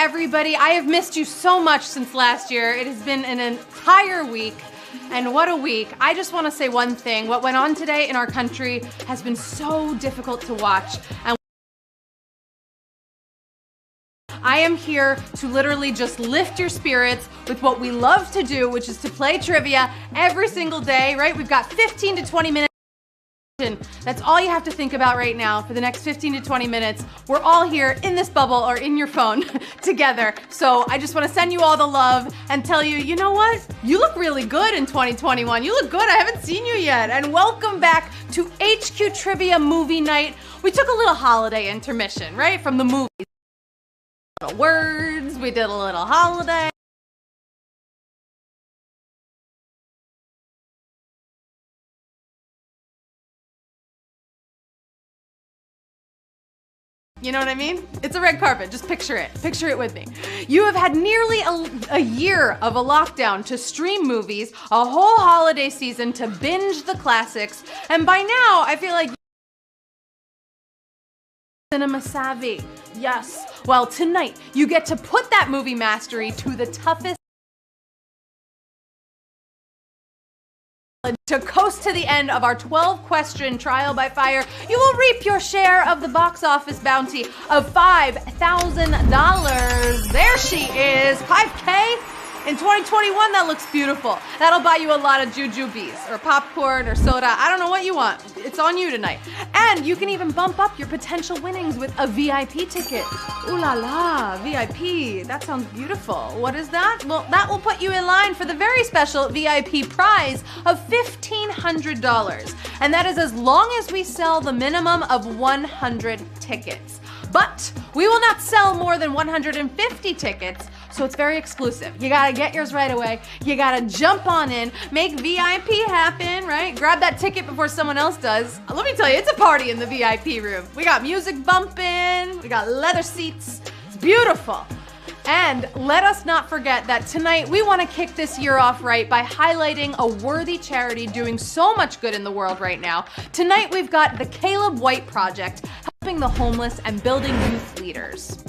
everybody. I have missed you so much since last year. It has been an entire week, and what a week. I just want to say one thing. What went on today in our country has been so difficult to watch, and I am here to literally just lift your spirits with what we love to do, which is to play trivia every single day, right? We've got 15 to 20 minutes. That's all you have to think about right now for the next 15 to 20 minutes. We're all here in this bubble or in your phone together. So I just want to send you all the love and tell you, you know what? You look really good in 2021. You look good. I haven't seen you yet. And welcome back to HQ Trivia Movie Night. We took a little holiday intermission, right? From the movies. Words, we did a little holiday. You know what I mean? It's a red carpet, just picture it. Picture it with me. You have had nearly a year of a lockdown to stream movies, a whole holiday season to binge the classics, and by now I feel like cinema savvy. Yes. Well, tonight you get to put that movie mastery to the toughest to coast to the end of our 12-question trial by fire. You will reap your share of the box office bounty of $5,000. There she is, 5K. In 2021, that looks beautiful. That'll buy you a lot of jujubes or popcorn or soda. I don't know what you want. It's on you tonight. And you can even bump up your potential winnings with a VIP ticket. Ooh la la, VIP. That sounds beautiful. What is that? Well, that will put you in line for the very special VIP prize of $1,500. And that is as long as we sell the minimum of 100 tickets. But we will not sell more than 150 tickets, so it's very exclusive. You gotta get yours right away. You gotta jump on in, make VIP happen, right? Grab that ticket before someone else does. Let me tell you, it's a party in the VIP room. We got music bumping, we got leather seats. It's beautiful. And let us not forget that tonight we want to kick this year off right by highlighting a worthy charity doing so much good in the world right now. Tonight we've got the Caleb White Project, helping the homeless and building youth leaders.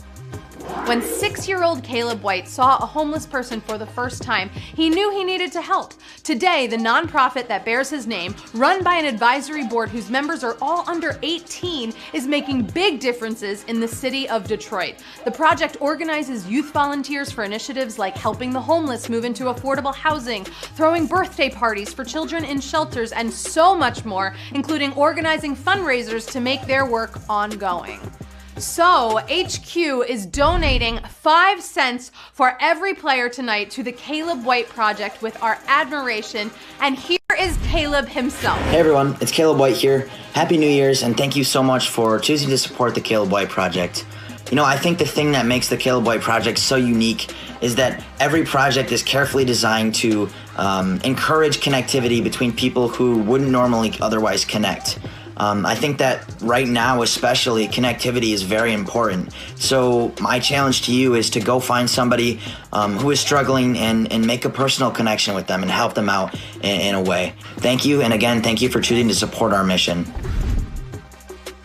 When 6-year-old Caleb White saw a homeless person for the first time, he knew he needed to help. Today, the nonprofit that bears his name, run by an advisory board whose members are all under 18, is making big differences in the city of Detroit. The project organizes youth volunteers for initiatives like helping the homeless move into affordable housing, throwing birthday parties for children in shelters, and so much more, including organizing fundraisers to make their work ongoing. So, HQ is donating 5 cents for every player tonight to the Caleb White Project with our admiration. And here is Caleb himself. Hey everyone, it's Caleb White here. Happy New Year's, and thank you so much for choosing to support the Caleb White Project. You know, I think the thing that makes the Caleb White Project so unique is that every project is carefully designed to encourage connectivity between people who wouldn't normally otherwise connect. I think that right now especially, connectivity is very important. So my challenge to you is to go find somebody who is struggling and make a personal connection with them and help them out in a way. Thank you, and again, thank you for choosing to support our mission.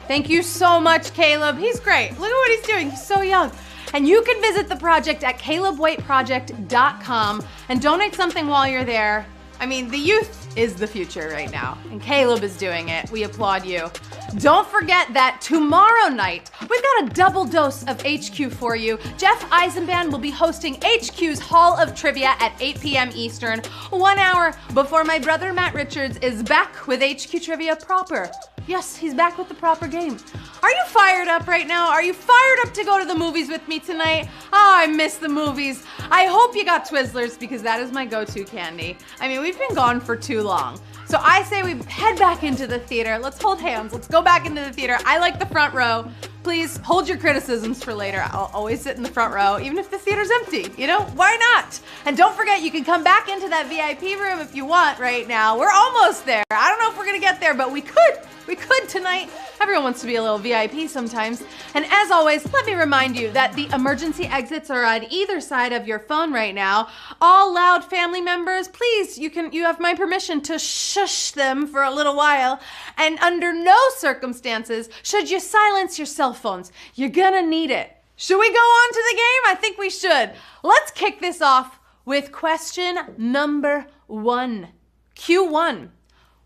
Thank you so much, Caleb. He's great. Look at what he's doing. He's so young. And you can visit the project at calebwhiteproject.com and donate something while you're there. I mean, the youth is the future right now, and Caleb is doing it. We applaud you. Don't forget that tomorrow night, we've got a double dose of HQ for you. Jeff Eisenband will be hosting HQ's Hall of Trivia at 8 p.m. Eastern, 1 hour before my brother Matt Richards is back with HQ Trivia proper. Yes, he's back with the proper game. Are you fired up right now? Are you fired up to go to the movies with me tonight? Oh, I miss the movies. I hope you got Twizzlers because that is my go-to candy. I mean, we've been gone for too long. So I say we head back into the theater. Let's hold hands. Let's go back into the theater. I like the front row. Please hold your criticisms for later. I'll always sit in the front row, even if the theater's empty. You know, why not? And don't forget, you can come back into that VIP room if you want right now. We're almost there. I don't know if we're gonna get there, but we could. We could tonight. Everyone wants to be a little VIP sometimes. And as always, let me remind you that the emergency exits are on either side of your phone right now. All loud family members, please, you have my permission to shush them for a little while. And under no circumstances should you silence your cell phones. You're gonna need it. Should we go on to the game? I think we should. Let's kick this off with question number 1. Q1.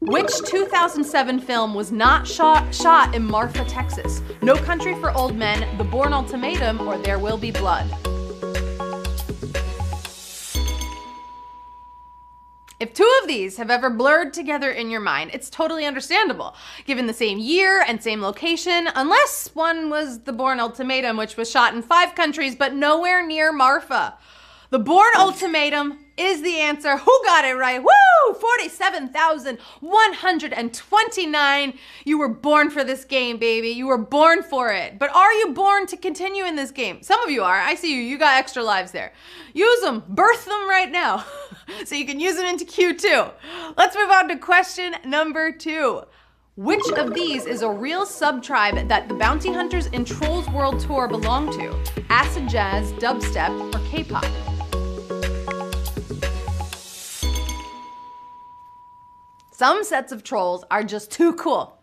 Which 2007 film was not shot in Marfa, Texas? No Country for Old Men, The Bourne Ultimatum, or There Will Be Blood? If 2 of these have ever blurred together in your mind, it's totally understandable, given the same year and same location, unless one was The Bourne Ultimatum, which was shot in 5 countries, but nowhere near Marfa. The Bourne Ultimatum is the answer. Who got it right? Woo! 47,129. You were born for this game, baby. You were born for it. But are you born to continue in this game? Some of you are. I see you. You got extra lives there. Use them. Birth them right now so you can use them into Q2. Let's move on to question number 2. Which of these is a real sub-tribe that the bounty hunters in Trolls World Tour belong to? Acid jazz, dubstep, or K-pop? Some sets of trolls are just too cool.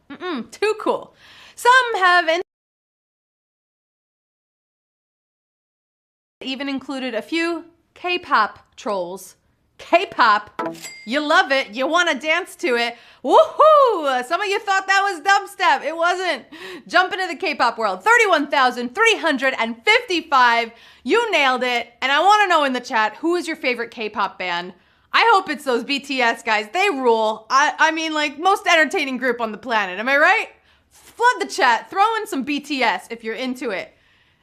Too cool. Some have even included a few K-pop trolls. K-pop, you love it, you want to dance to it. Woohoo! Some of you thought that was dubstep. It wasn't. Jump into the K-pop world. 31,355. You nailed it. And I want to know in the chat, who is your favorite K-pop band? I hope it's those BTS guys. They rule. I mean, like, most entertaining group on the planet. Am I right? Flood the chat. Throw in some BTS if you're into it.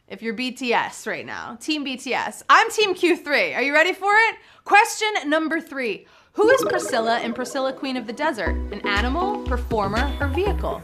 If you're BTS right now. Team BTS. I'm Team Q3. Are you ready for it? Question number 3. Who is Priscilla in Priscilla, Queen of the Desert? An animal, performer, or vehicle?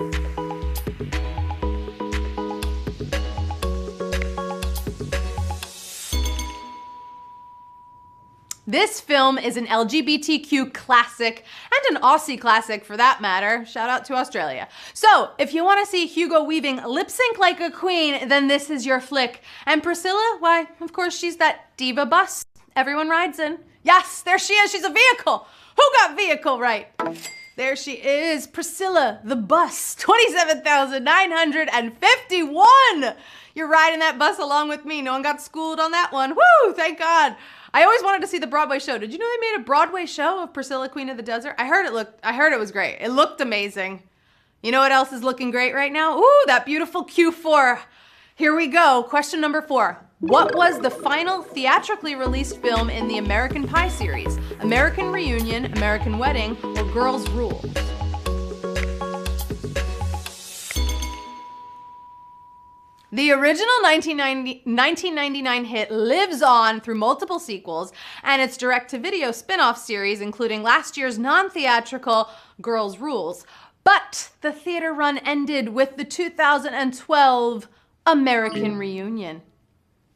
This film is an LGBTQ classic, and an Aussie classic for that matter. Shout out to Australia. So, if you want to see Hugo Weaving lip sync like a queen, then this is your flick. And Priscilla, why, of course, she's that diva bus everyone rides in. Yes, there she is. She's a vehicle. Who got vehicle right? There she is, Priscilla, the bus. 27,951. You're riding that bus along with me. No one got schooled on that one. Woo, thank God. I always wanted to see the Broadway show. Did you know they made a Broadway show of Priscilla, Queen of the Desert? I heard it was great. It looked amazing. You know what else is looking great right now? Ooh, that beautiful Q4. Here we go. Question number 4. What was the final theatrically released film in the American Pie series? American Reunion, American Wedding, or Girls' Rule? The original 1999 hit lives on through multiple sequels and its direct-to-video spin-off series, including last year's non-theatrical Girls' Rules. But the theater run ended with the 2012 American Reunion.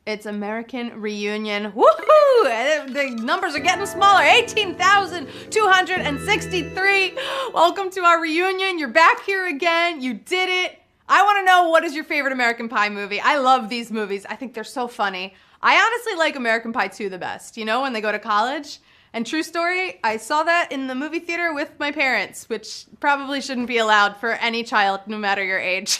It's American Reunion. Woohoo! The numbers are getting smaller. 18,263. Welcome to our reunion. You're back here again. You did it. I want to know, what is your favorite American Pie movie? I love these movies. I think they're so funny. I honestly like American Pie 2 the best. You know, when they go to college? And true story, I saw that in the movie theater with my parents, which probably shouldn't be allowed for any child, no matter your age.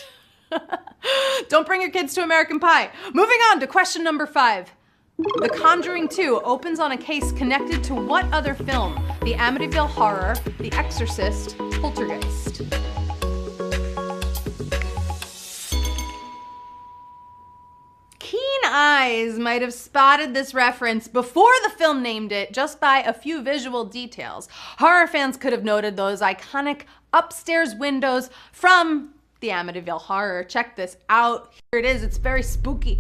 Don't bring your kids to American Pie. Moving on to question number 5. The Conjuring 2 opens on a case connected to what other film? The Amityville Horror, The Exorcist, Poltergeist. Keen eyes might have spotted this reference before the film named it, just by a few visual details. Horror fans could have noted those iconic upstairs windows from the Amityville Horror. Check this out. Here it is. It's very spooky.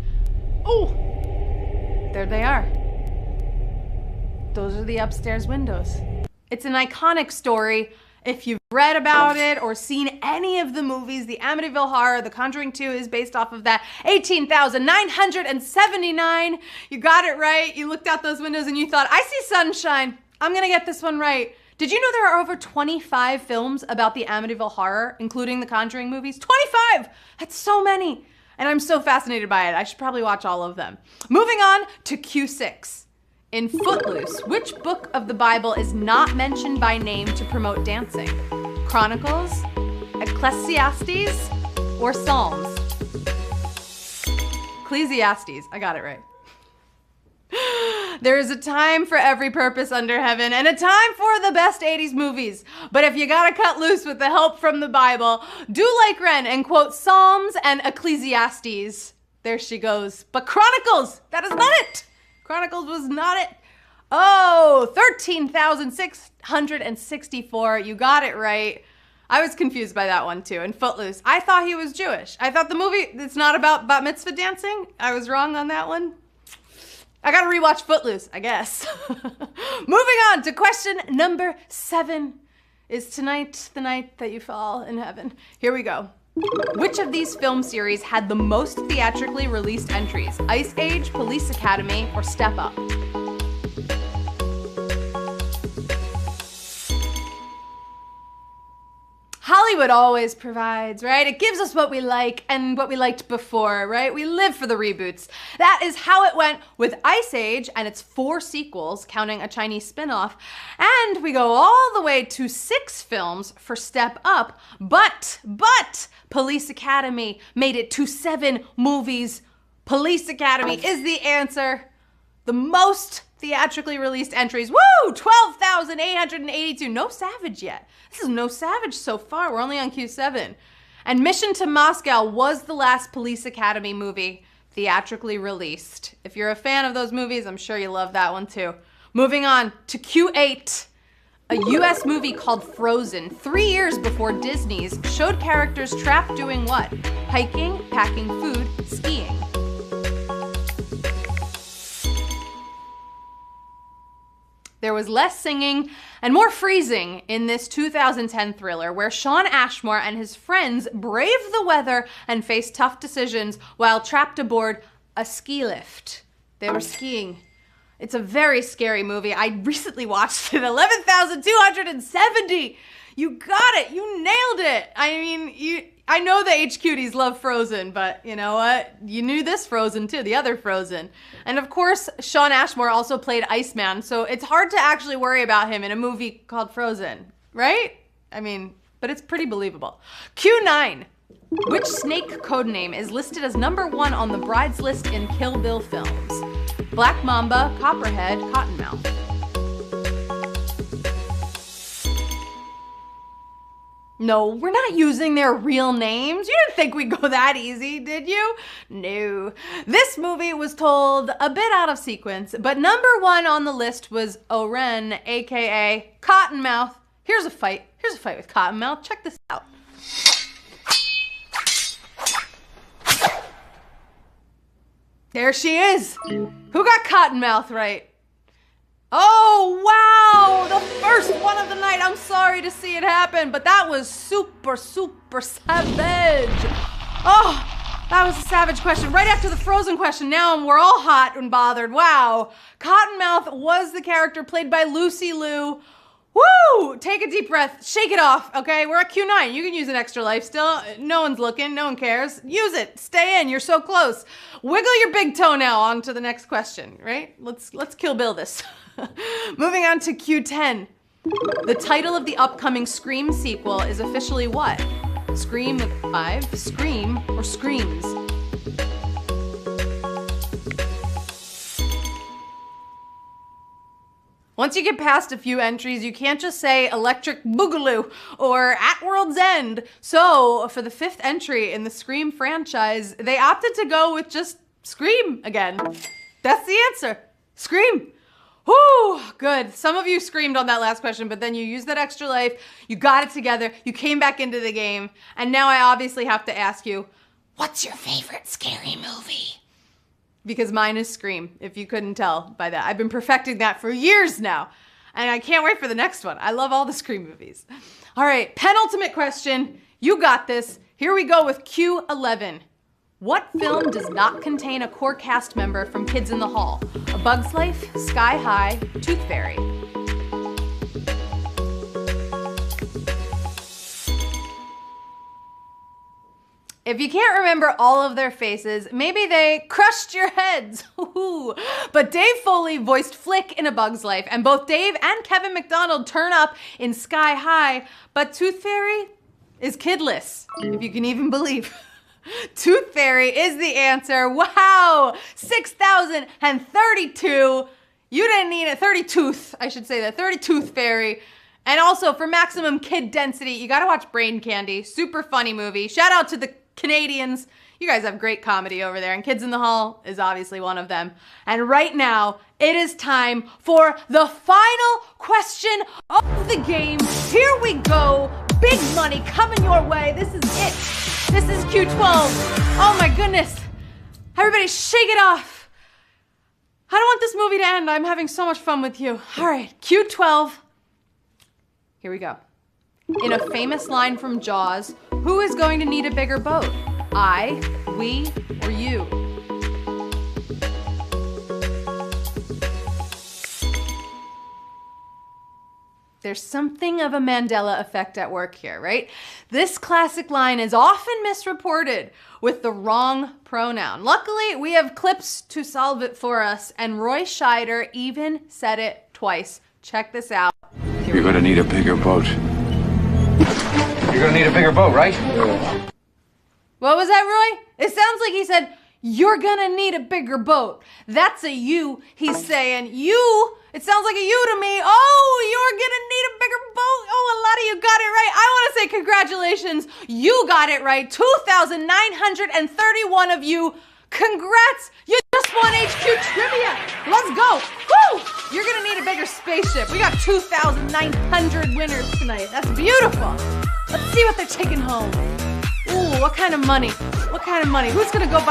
Oh, there they are. Those are the upstairs windows. It's an iconic story. If you've read about it or seen any of the movies, the Amityville Horror, The Conjuring 2 is based off of that. 18,979. You got it right. You looked out those windows and you thought, I see sunshine. I'm gonna get this one right. Did you know there are over 25 films about the Amityville Horror, including the Conjuring movies? 25! That's so many. And I'm so fascinated by it. I should probably watch all of them. Moving on to Q6. In Footloose, which book of the Bible is not mentioned by name to promote dancing? Chronicles, Ecclesiastes, or Psalms? Ecclesiastes. I got it right. There is a time for every purpose under heaven and a time for the best 80s movies. But if you gotta cut loose with the help from the Bible, do like Ren and quote Psalms and Ecclesiastes. There she goes. But Chronicles, that is not it. Chronicles was not it. Oh, 13,664. You got it right. I was confused by that one too. And Footloose. I thought he was Jewish. I thought the movie, it's not about bat mitzvah dancing. I was wrong on that one. I gotta rewatch Footloose, I guess. Moving on to question number 7. Is tonight the night that you fall in heaven? Here we go. Which of these film series had the most theatrically released entries? Ice Age, Police Academy, or Step Up? Hollywood always provides, right? It gives us what we like and what we liked before, right? We live for the reboots. That is how it went with Ice Age and its 4 sequels, counting a Chinese spin-off. And we go all the way to 6 films for Step Up, but Police Academy made it to 7 movies. Police Academy is the answer. The most theatrically released entries. Woo! 12,882. No Savage yet. This is no Savage so far. We're only on Q7. And Mission to Moscow was the last Police Academy movie theatrically released. If you're a fan of those movies, I'm sure you love that one too. Moving on to Q8. A US movie called Frozen, 3 years before Disney's, showed characters trapped doing what? Hiking, packing food, skiing. There was less singing and more freezing in this 2010 thriller where Shawn Ashmore and his friends braved the weather and faced tough decisions while trapped aboard a ski lift. They were skiing. It's a very scary movie. I recently watched it. 11,270. You got it. You nailed it. I mean, I know the HQties love Frozen, but you know what? You knew this Frozen too, the other Frozen. And of course, Shawn Ashmore also played Iceman, so it's hard to actually worry about him in a movie called Frozen, right? I mean, but it's pretty believable. Q9. Which snake codename is listed as #1 on the bride's list in Kill Bill films? Black Mamba, Copperhead, Cottonmouth. No, we're not using their real names. You didn't think we'd go that easy, did you? No. This movie was told a bit out of sequence, but #1 on the list was Oren, aka Cottonmouth. Here's a fight. Here's a fight with Cottonmouth. Check this out. There she is. Who got Cottonmouth right? Oh, wow! The first one of the night. I'm sorry to see it happen, but that was super, super savage. Oh, that was a savage question. Right after the Frozen question, now we're all hot and bothered. Wow. Cottonmouth was the character played by Lucy Liu. Woo! Take a deep breath. Shake it off, okay? We're at Q9. You can use an extra life still. No one's looking. No one cares. Use it. Stay in. You're so close. Wiggle your big toe now on to the next question, right? Let's Kill Bill this. Moving on to Q10. The title of the upcoming Scream sequel is officially what? Scream with 5, Scream, or Screams? Once you get past a few entries, you can't just say Electric Boogaloo or At World's End. So for the 5th entry in the Scream franchise, they opted to go with just Scream again. That's the answer. Scream. Whew, good. Some of you screamed on that last question, but then you used that extra life, you got it together, you came back into the game, and now I obviously have to ask you, what's your favorite scary movie? Because mine is Scream, if you couldn't tell by that. I've been perfecting that for years now, and I can't wait for the next one. I love all the Scream movies. All right, penultimate question. You got this. Here we go with Q11. What film does not contain a core cast member from Kids in the Hall? A Bug's Life, Sky High, Tooth Fairy. If you can't remember all of their faces, maybe they crushed your heads. But Dave Foley voiced Flick in A Bug's Life, and both Dave and Kevin McDonald turn up in Sky High, but Tooth Fairy is kidless, if you can even believe. Tooth Fairy is the answer. Wow, 6,032. You didn't need it. 30 tooth, I should say that. 30 Tooth Fairy. And also, for maximum kid density, you gotta watch Brain Candy. Super funny movie. Shout out to the Canadians. You guys have great comedy over there, and Kids in the Hall is obviously one of them. And right now, it is time for the final question of the game. Here we go. Big money coming your way. This is it. This is Q12. Oh my goodness. Everybody shake it off. I don't want this movie to end. I'm having so much fun with you. All right, Q12. Here we go. In a famous line from Jaws, who is going to need a bigger boat? I, we, or you? There's something of a Mandela effect at work here, right? This classic line is often misreported with the wrong pronoun. Luckily, we have clips to solve it for us, and Roy Scheider even said it twice. Check this out. You're gonna need a bigger boat. You're gonna need a bigger boat, right? What was that, Roy? It sounds like he said, you're gonna need a bigger boat. That's a you, he's saying. You, it sounds like a you to me. Oh, you're gonna need a bigger boat. Oh, a lot of you got it right. I wanna say congratulations. You got it right. 2,931 of you. Congrats, you just won HQ Trivia. Let's go. Woo! You're gonna need a bigger spaceship. We got 2,900 winners tonight. That's beautiful. Let's see what they're taking home. Ooh, what kind of money? What kind of money? Who's gonna go buy